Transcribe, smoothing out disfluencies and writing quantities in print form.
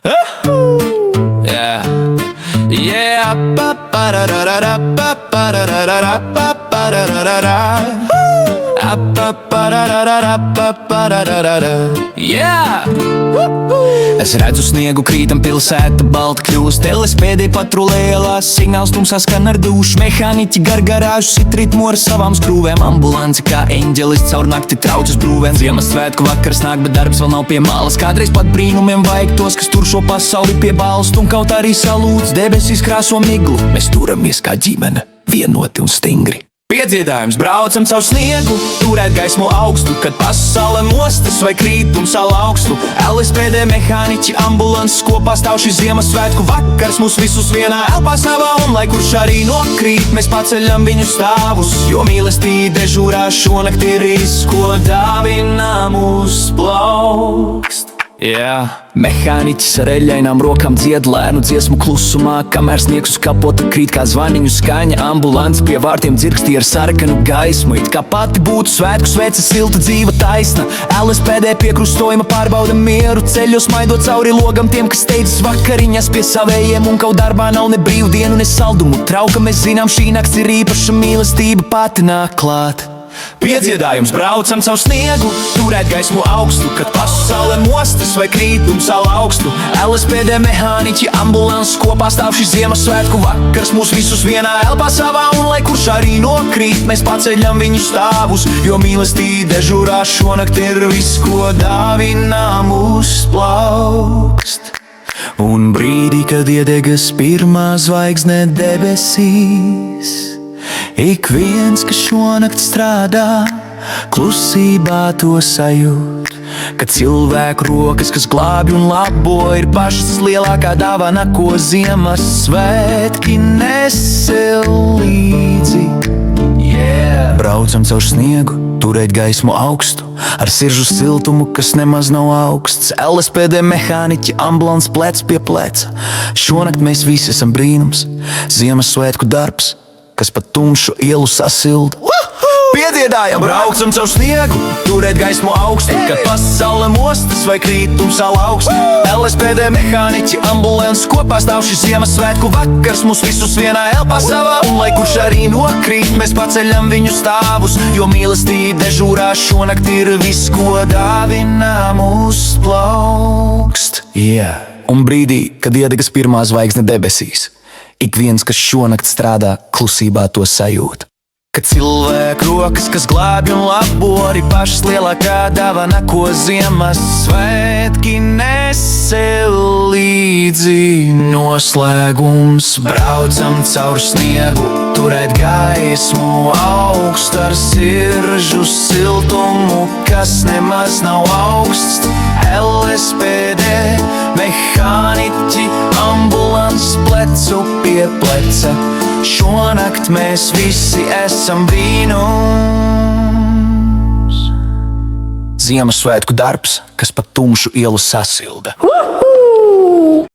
Yeah, yeah, yeah. Es redzu sniegu, krītam pilsēta balta kļūst. LSPD patrulē ielās, signāls tumsā skan ar dušu. Mehāniķi gargarāžu sit ritmu ar savām skrūvēm. Ambulanci kā eņģelis caur nakti traucas brūvēm. Ziemassvētku vakars nāk, bet darbs vēl nav pie malas. Kādreiz pat brīnumiem vajag tos, kas tur šo pasauli pie balstu. Un kaut arī salūts debesīs krāso miglu. Mēs turamies kā ģimene, vienoti un stingri. Piedziedājums, braucam caur sniegu, turēt gaismu augstu, kad pasaule mostas vai krītums sal augstu. LSPD mehāniķi, ambulances kopā stāv šis Ziemassvētku vakars. Mūs visus vienā elpā savā, un lai kurš arī nokrīt, mēs paceļam viņu stāvus. Jo mīlestība dežūrā šonakt ir ko dāvinām uzplaukst. Yeah. Mehāniķis ar eļainām rokām dzied lēnu dziesmu klusumā, kamēr sniegs uz kapota krīt kā zvaniņu skaņa. Ambulants pie vārtiem dzirkstīja ar sarkanu gaismu, it kā pati būtu svētku svece, silta dzīva taisna. LSPD pie krustojuma pārbauda mieru, ceļos maidot cauri logam tiem, kas steidzas vakariņas pie savējiem. Un kaut darbā nav ne brīvdienu, ne saldumu trauka. Mēs zinām, šī nakts ir īpaša, mīlestība pati nāk klāt. Piedziedājums, braucam caur sniegu, turēt gaismu augstu, kad pasaule mostas vai krītums sal augstu. LSPD mehāniķi, ambulances kopā stāv šis Ziemassvētku vakars. Mūs visus vienā elpā savā, un lai kurš arī nokrīt, mēs paceļam viņu stāvus. Jo mīlestība dežūrā šonakt ir ko dāvinām uzplaukst. Un brīdī, kad iedegas pirmā zvaigzne debesīs, ik viens, kas šonakt strādā, klusībā to sajūt. Kad cilvēku rokas, kas glābj un labo, ir pašas lielākā dāvana, ko Ziemassvētki nese līdzi. Yeah. Braucam caur sniegu, turēt gaismu augstu, ar siržu siltumu, kas nemaz nav augsts. LSPD mehāniķi, ambulants plec pie pleca. Šonakt mēs visi esam brīnums, Ziemassvētku darbs, kas pat tumšu ielu sasilda. Piedziedājam, braucam caur sniegu, turēt gaismu augstu, kad pasaule mostas vai krītums sal augstu. LSPD mehāniķi, ambulances kopā stāv šis Ziemassvētku vakars. Mūs visus vienā elpā savā, un lai kurš arī nokrīt, mēs paceļam viņu stāvus. Jo mīlestība dežūrā šonakt ir ko dāvinām uzplaukst. Yeah. Un brīdī, kad iedegas pirmā zvaigzne debesīs, ik viens, kas šonakt strādā, klusībā to sajūt. Kad cilvēku rokas, kas glābj un labo, arī pašas lielākā dāvana, ko Ziemassvētki nese līdzi. Noslēgums, braucam caur sniegu, turēt gaismu augstu, ar siržu siltumu, kas nemaz nav augsts. LSPD mehāniķi, ambulants plecu pie pleca. Šonakt mēs visi esam brīnums. Ziemassvētku darbs, kas pat tumšu ielu sasilda.